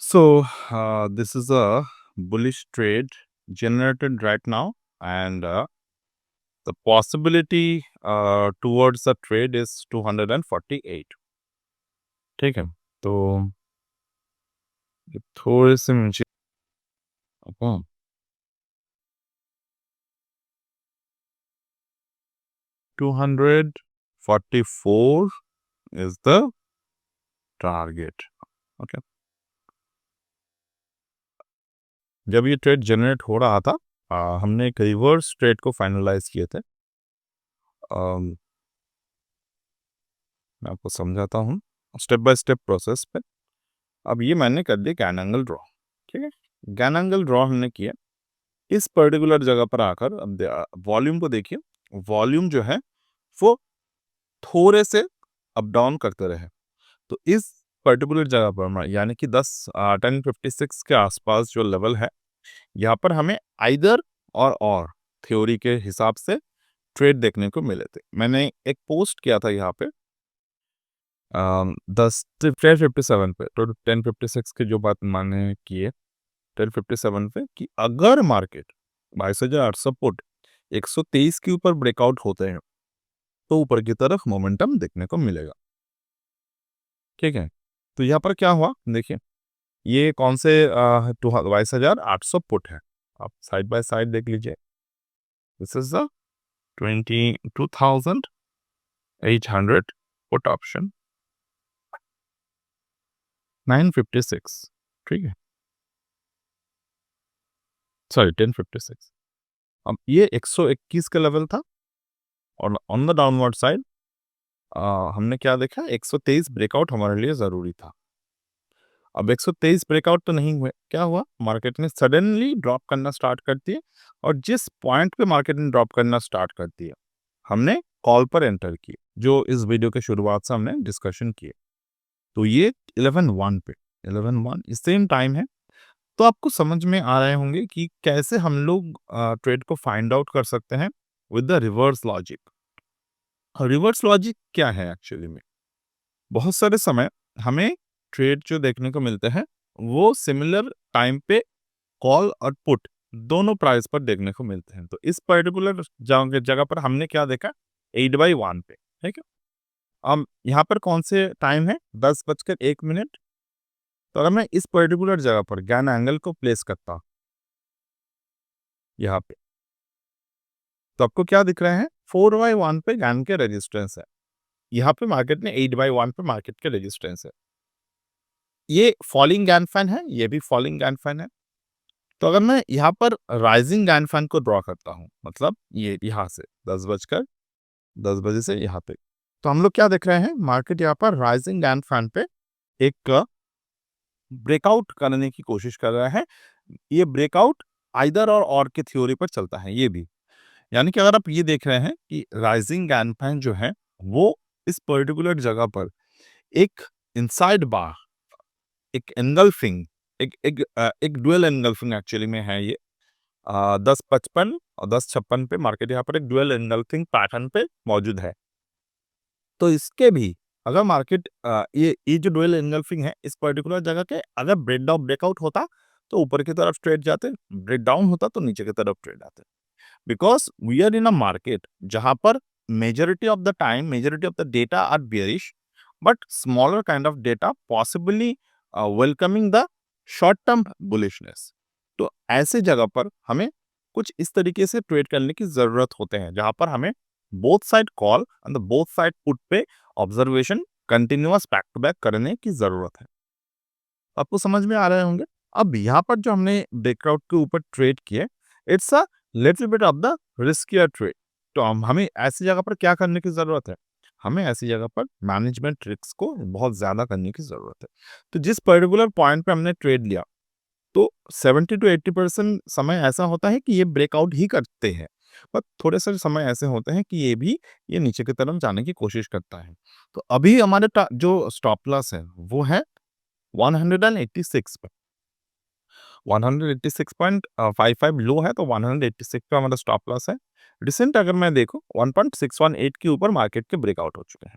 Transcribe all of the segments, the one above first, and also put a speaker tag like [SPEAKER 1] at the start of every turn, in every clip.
[SPEAKER 1] So, this is a bullish trade generated right now, and the possibility towards the trade is 248. ठीक है, तो ये थोड़े से नीचे अपन 244 is the target. ओके, जब ये ट्रेड जनरेट हो रहा था, हमने एक रिवर्स ट्रेड को फाइनलाइज किए थे। मैं आपको समझाता हूँ स्टेप बाय स्टेप प्रोसेस पे। अब ये मैंने कर दिया गैन एंगल ड्रॉ। ठीक है, गैन एंगल ड्रॉ हमने किया इस पर्टिकुलर जगह पर आकर। अब वॉल्यूम को देखिए, वॉल्यूम जो है वो थोड़े से अप डाउन करते रहे। तो इस पर्टिकुलर जगह पर यानी कि 1056 के आसपास जो लेवल है, यहाँ पर हमें आइदर और थ्योरी के हिसाब से ट्रेड देखने को मिले थे। मैंने एक पोस्ट किया था यहाँ पे 1057 पे, तो 1056 की जो बात मैंने की है 1057 पे, कि अगर मार्केट 22,800 पुट 123 के ऊपर ब्रेकआउट होते हैं तो ऊपर की तरफ मोमेंटम देखने को मिलेगा। ठीक है, तो यहाँ पर क्या हुआ देखिए, ये कौन से 22,800 पुट है, आप साइड बाय साइड देख लीजिए। This is the 22,800 put option 956। ठीक है, सॉरी 1056। अब ये 121 का लेवल था और ऑन द डाउनवर्ड साइड हमने क्या देखा, 123 ब्रेकआउट हमारे लिए ज़रूरी था। अब 123 ब्रेकआउट तो नहीं हुए, क्या हुआ, मार्केट ने सडनली ड्रॉप करना स्टार्ट कर दिए। और जिस पॉइंट पे मार्केट ने ड्रॉप करना स्टार्ट कर दिया, हमने कॉल पर एंटर किए, जो इस वीडियो के शुरुआत से हमने डिस्कशन किए। तो ये 11:1 पे, 11:1 सेम टाइम है। तो आपको समझ में आ रहे होंगे कि कैसे हम लोग ट्रेड को फाइंड आउट कर सकते हैं with the reverse logic. Reverse logic क्या है एक्चुअली में? बहुत सारे समय हमें ट्रेड जो देखने को मिलते हैं वो सिमिलर टाइम पे कॉल और पुट दोनों प्राइस पर देखने को मिलते हैं। तो इस पर्टिकुलर जगह पर हमने क्या देखा, 8/1 पे। ठीक है, अब यहाँ पर कौन से टाइम है, 10:01। तो अगर मैं इस पर्टिकुलर जगह पर गैन एंगल को प्लेस करता यहाँ पे, तो आपको क्या दिख रहे हैं, 4/1 पे गैन के रेजिस्टेंस है। यहाँ पे मार्केट में 8/1 पे मार्केट के रेजिस्टेंस है। ये फॉलिंग गैन फैन है, ये भी फॉलिंग गैन फैन है। तो अगर मैं यहाँ पर राइजिंग गैन फैन को ड्रॉ करता हूँ, मतलब ये यहाँ से 10 बजे से यहाँ पे, तो हम लोग क्या देख रहे हैं, मार्केट यहाँ पर राइजिंग गैन फैन पे एक ब्रेकआउट करने की कोशिश कर रहा है। ये ब्रेकआउट आइदर और के थ्योरी पर चलता है ये भी। यानी कि अगर आप ये देख रहे हैं कि राइजिंग गैन फैन जो है वो इस पर्टिकुलर जगह पर एक इनसाइड बार, एक एंगल्फिंग, एक डुअल एंगल्फिंग एक्चुअली में है ये। 10:55 और 10:56 पे मार्केट यहाँ पर एक डुअल एंगल्फिंग पैटर्न पे मौजूद है। तो इसके भी अगर मार्केट ये जो डुअल एंगल्फिंग है इस पर्टिकुलर जगह के अगर ब्रेकआउट होता तो ऊपर की तरफ ट्रेड जाते, ब्रेक डाउन होता तो नीचे की तरफ ट्रेड आते। Because we are in a market जहां पर majority of the data are bearish, but smaller kind of data possibly welcoming the short term bullishness. तो ऐसे जगह पर हमें कुछ इस तरीके से ट्रेड करने की जरूरत होते हैं जहां पर हमें both side call and both side put पे observation continuous back to back करने की जरूरत है। आपको समझ में आ रहे होंगे। अब यहाँ पर जो हमने ब्रेकआउट के ऊपर ट्रेड किए, it's a little bit of the riskier trade. तो हमें ऐसी जगह पर क्या करने की जरूरत है, हमें ऐसी जगह पर मैनेजमेंट ट्रिक्स को बहुत ज्यादा करने की जरूरत है। तो जिस पर्टिकुलर पॉइंट पे हमने ट्रेड लिया, तो 70 to 80% समय ऐसा होता है कि ये ब्रेकआउट ही करते हैं, पर थोड़े से समय ऐसे होते हैं कि ये नीचे की तरफ जाने की कोशिश करता है। तो अभी हमारे जो स्टॉप लॉस है वो है 186 पे, 186.55 लो है, तो 186 पे हमारा स्टॉप लॉस है। रिसेंट अगर मैं देखूं 1.618 के ऊपर मार्केट के ब्रेकआउट हो चुके हैं।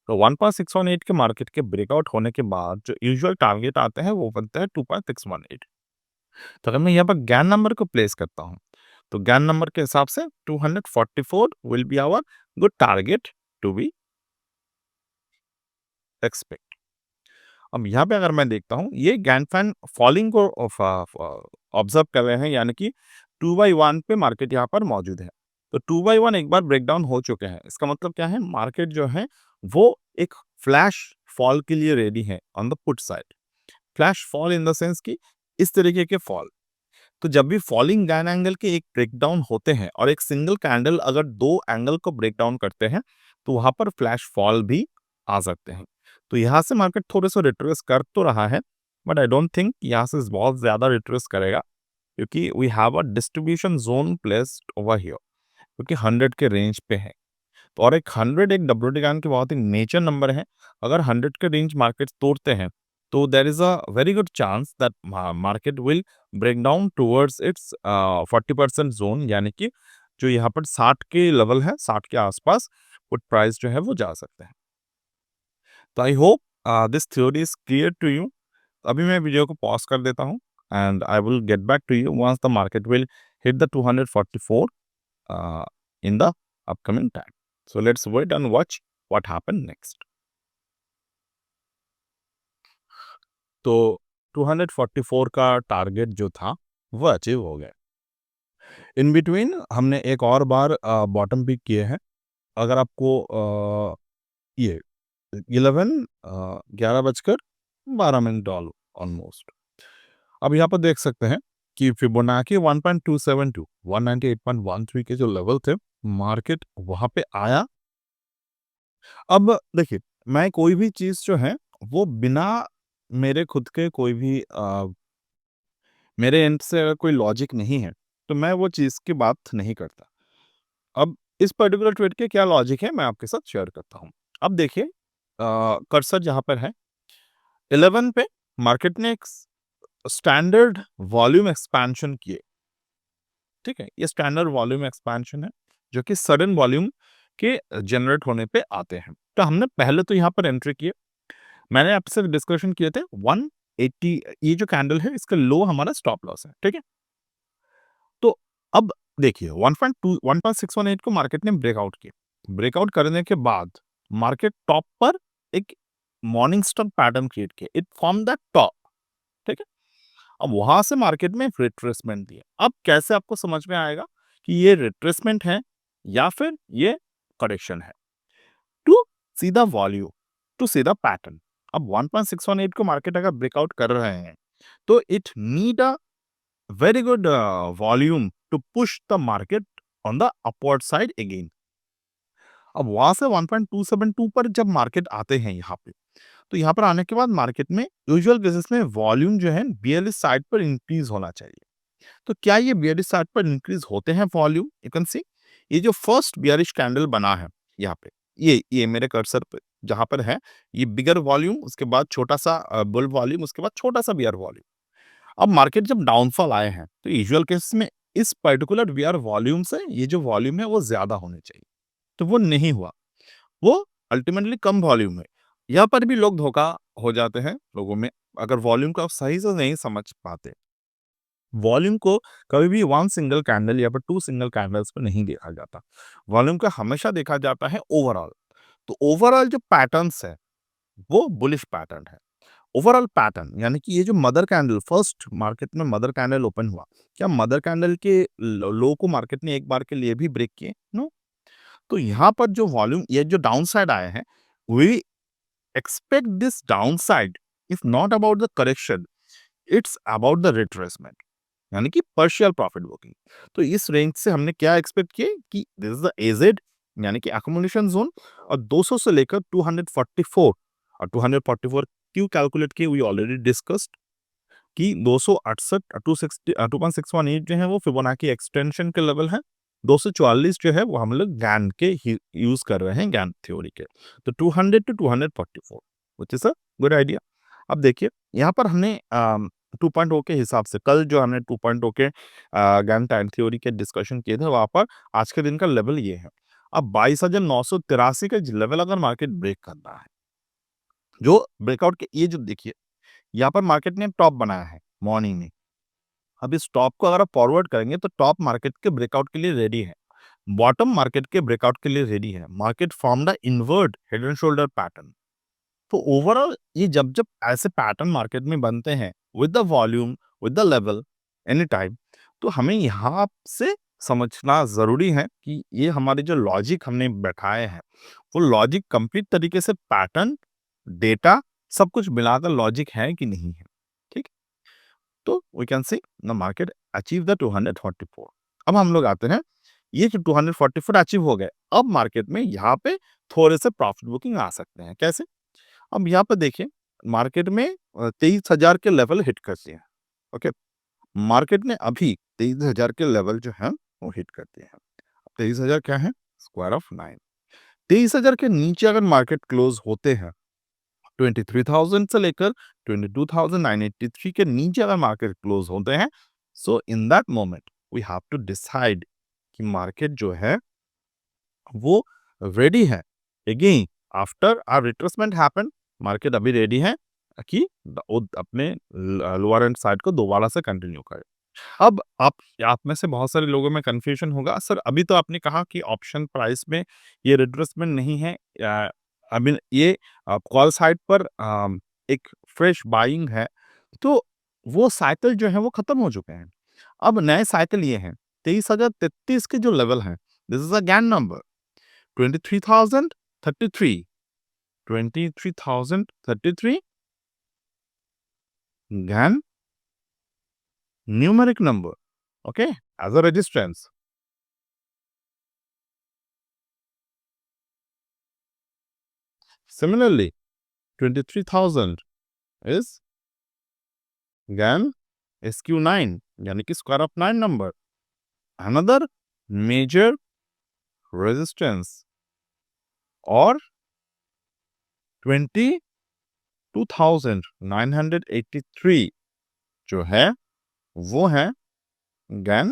[SPEAKER 1] तो 1.618 के मार्केट के ब्रेकआउट होने के बाद जो यूजुअल टारगेट आते हैं वो बनता है 2.618। तो अगर मैं यहाँ पर गैन नंबर को प्लेस करता हूँ, तो गैन नंबर के हिसाब से 244 will be our good target to be expect. अब यहाँ पे अगर मैं देखता हूँ, ये गैन फैन फॉलिंग को ऑब्जर्व कर रहे हैं, यानी कि 2/1 पे मार्केट यहाँ पर मौजूद है। तो 2/1 एक बार ब्रेकडाउन हो चुके हैं, इसका मतलब क्या है, मार्केट जो है वो एक फ्लैश फॉल के लिए रेडी है on the put side. Flash fall in the sense कि इस तरीके के फॉल। तो जब भी फॉलिंग गैन एंगल के एक ब्रेकडाउन होते हैं और एक सिंगल कैंडल अगर दो एंगल को ब्रेकडाउन करते हैं, तो वहां पर फ्लैश फॉल भी आ सकते हैं। तो यहाँ से मार्केट थोड़े से रिट्रेस कर तो रहा है, बट आई डोंट थिंक यहाँ से बहुत ज्यादा रिट्रेस करेगा, क्योंकि we have a distribution zone placed over here, क्योंकि 100 के रेंज पे है। तो और एक 100 एक डब्ल्यूटी गैन की बहुत ही नेचर नंबर है। अगर 100 के रेंज मार्केट तोड़ते हैं, तो there is a very good chance that market will break down towards its 40% zone, यानी कि जो यहाँ पर 60 के लेवल है, 60 के आसपास पुट प्राइस जो है वो जा सकते हैं। तो I hope this theory is clear to you. अभी मैं वीडियो को पॉज कर देता हूँ and I will get back to you once the market will hit the 244 in the upcoming time. So let's wait and watch what happened next. तो 244 का target जो था वो अचीव हो गया। इन बिटवीन हमने एक और बार बॉटम पिक किए हैं। अगर आपको ये 11 बजकर 12 मिनट ऑलमोस्ट। अब यहाँ पर देख सकते हैं कि फिबोनाची 1.272 198.13 के जो लेवल थे, मार्केट वहां पे आया। अब देखिए, मैं कोई भी चीज़ जो है वो बिना मेरे खुद के कोई भी मेरे एंड से अगर कोई लॉजिक नहीं है, तो मैं वो चीज़ की बात नहीं करता। अब इस पर्टिकुलर ट्रेड के क्या लॉजिक है, मैं आपके साथ शेयर करता हूँ। अब देखिए, कर्सर जहाँ पर है 11 पे मार्केट ने एक स्टैंडर्ड वॉल्यूम एक्सपेंशन किए। ठीक है, ये स्टैंडर्ड वॉल्यूम एक्सपेंशन है, जो कि सडन वॉल्यूम के जनरेट होने पे आते हैं। तो हमने पहले तो यहाँ पर एंट्री किए। मैंने आपसे डिस्कशन किए थे 180, ये जो कैंडल है इसका लो हमारा स्टॉप लॉस है, ठीक है। तो अब देखिए 1.618 को मार्केट ने ब्रेकआउट किया। ब्रेकआउट करने के बाद मार्केट टॉप पर एक मॉर्निंग स्टार पैटर्न क्रिएट किया, इट फॉर्म द टॉप, ठीक है। अब वहां से मार्केट में रिट्रेसमेंट दिया। अब कैसे आपको समझ में आएगा कि ये रिट्रेसमेंट है या फिर ये करेक्शन है? To see the volume, to see the pattern. अब 1.618 को मार्केट अगर ब्रेकआउट कर रहे हैं, तो it need a very good volume to push the market on the upward side again. अब वहां से 1.272 पर जब मार्केट आते हैं यहाँ पे, तो यहाँ पर आने के बाद मार्केट में यूजुअल बेसिस में वॉल्यूम जो है बियरिश साइड पर इंक्रीज होना चाहिए। तो क्या ये बियरिश साइड पर इंक्रीज होते हैं वॉल्यूम? यू कैन सी, ये जो फर्स्ट बियरिश कैंडल बना है यहाँ पे, ये मेरे कर्सर पे जहां पर है, ये बिगर वॉल्यूम, उसके बाद छोटा सा बुल वॉल्यूम, उसके बाद छोटा सा बियर वॉल्यूम। अब मार्केट जब डाउनफॉल आए हैं, तो यूजुअल केस में इस पर्टिकुलर बियर वॉल्यूम से ये जो वॉल्यूम है वो ज्यादा होने चाहिए, तो वो नहीं हुआ। वो अल्टीमेटली कम वॉल्यूम है। यहाँ पर भी लोग धोखा हो जाते हैं लोगों में, अगर वॉल्यूम को आप सही से नहीं समझ पाते। वॉल्यूम को कभी भी वन सिंगल कैंडल या फिर टू सिंगल कैंडल्स पे नहीं देखा जाता। वॉल्यूम का हमेशा देखा जाता है ओवरऑल। तो ओवरऑल जो पैटर्न्स है वो बुलिश पैटर्न है। ओवरऑल पैटर्न यानी कि ये जो मदर कैंडल, फर्स्ट मार्केट में मदर कैंडल ओपन हुआ, क्या मदर कैंडल के लो को मार्केट ने एक बार के लिए भी ब्रेक किए? नो। तो यहाँ पर जो वॉल्यूम, ये जो डाउन साइड आए हैं, we expect this downside is not about the correction, it's about the retracement, यानी कि partial profit booking। तो इस रेंज से हमने क्या एक्सपेक्ट किया कि दिस इज द एजेड, यानी कि अकोमोडेशन जोन, और 200 से लेकर 244, और 244 क्यों कैलकुलेट किए, वी ऑलरेडी डिस्कस्ड कि 268 2.618 जो है वो फिबोनाची एक्सटेंशन के लेवल है। 244 जो है वो हम लोग गैन के यूज कर रहे हैं, गैन थ्योरी के। तो 200 to 244 which is a good idea. अब देखिए, यहाँ पर हमने 2.0 के हिसाब से, कल जो हमने 2.0 के गैन टाइम थ्योरी के डिस्कशन किए थे, वहां पर आज के दिन का लेवल ये है। अब 22,983 का लेवल अगर मार्केट ब्रेक करना है, जो ब्रेकआउट के ये जो देखिए, यहाँ पर मार्केट ने टॉप बनाया है मॉर्निंग में। अब इस टॉप को अगर आप फॉरवर्ड करेंगे तो टॉप मार्केट के ब्रेकआउट के लिए रेडी है। बॉटम मार्केट के ब्रेकआउट के लिए रेडी है। Market formed a invert head and shoulder pattern. तो ओवरऑल ये जब-जब ऐसे पैटर्न मार्केट में बनते हैं with the volume, with the level, any time, तो हमें यहाँ से समझना ज़रूरी है कि ये हमारे जो लॉजिक हमने बैठाए हैं, वो लॉजिक कंप्लीट तरीके से पैटर्न, डेटा सब कुछ मिलाकर लॉजिक है कि नहीं है। ठीक? तो we can say the market achieve the 244। अब हम लोग आते हैं, ये जो 244 अचीव हो गए, अब मार्केट में यहाँ पे थोड़े से प्रॉफिट बुकिंग आ सकते हैं। कैसे? अब यहाँ पे देखिए, मार्केट में 23,000 के लेवल हिट कर दिए हैं। ओके, मार्केट ने अभी 23,000 के लेवल जो है वो हिट कर दिए हैं। 23,000 क्या है? Square of 9। 23,000 के नीचे अगर मार्केट क्लोज होते हैं, 23,000 से लेकर 22,983 के नीचे अगर मार्केट क्लोज होते हैं, so in that moment we have to decide कि मार्केट जो है वो रेडी है। Again after our retracement happened, market अभी रेडी है कि वो अपने लोअर एंड साइड को दोबारा से कंटिन्यू करे। अब आप में से बहुत सारे लोगों में कन्फ्यूजन होगा, सर अभी तो आपने कहा कि ऑप्शन प्राइस में ये रिट्रेसमेंट नहीं है, अभी ये कॉल साइड पर एक फ्रेश बाइंग है, तो वो साइकिल जो है वो खत्म हो चुके हैं। अब नए साइकिल ये हैं, 23,033 के जो लेवल हैं, this is a Gann number 23,033, 23,033 Gann numeric number, okay, as a resistance. Similarly, 23,000 is again SQ9, यानी कि square of 9 number. Another major resistance और 22,983 जो है वो है again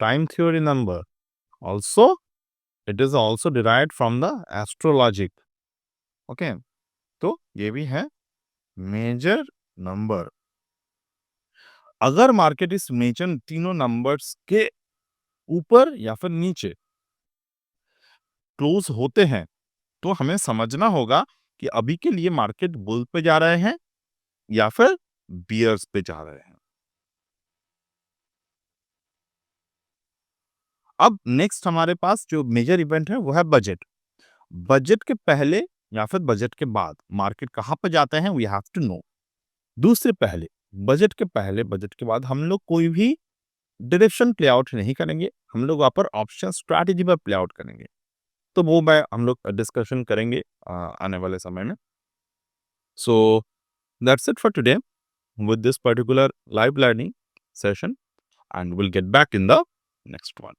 [SPEAKER 1] time theory number. Also, it is also derived from the astrologic. Okay, तो ये भी है मेजर नंबर। अगर मार्केट इस मेजर तीनों नंबर्स के ऊपर या फिर नीचे क्लोज होते हैं, तो हमें समझना होगा कि अभी के लिए मार्केट बुल पे जा रहे हैं या फिर बियर्स पे जा रहे हैं। अब नेक्स्ट हमारे पास जो मेजर इवेंट है वो है बजट। बजट के पहले या फिर बजट के बाद मार्केट कहाँ पे जाते हैं, वी हैव टू नो। दूसरे पहले, बजट के पहले, बजट के बाद हम लोग कोई भी डायरेक्शन प्ले आउट नहीं करेंगे, हम लोग वहाँ पर ऑप्शन स्ट्रैटेजी पर प्ले आउट करेंगे। तो वो मैं हम लोग डिस्कशन करेंगे आने वाले समय में। So that's it for today with this particular live learning session, and we'll get back in the next one.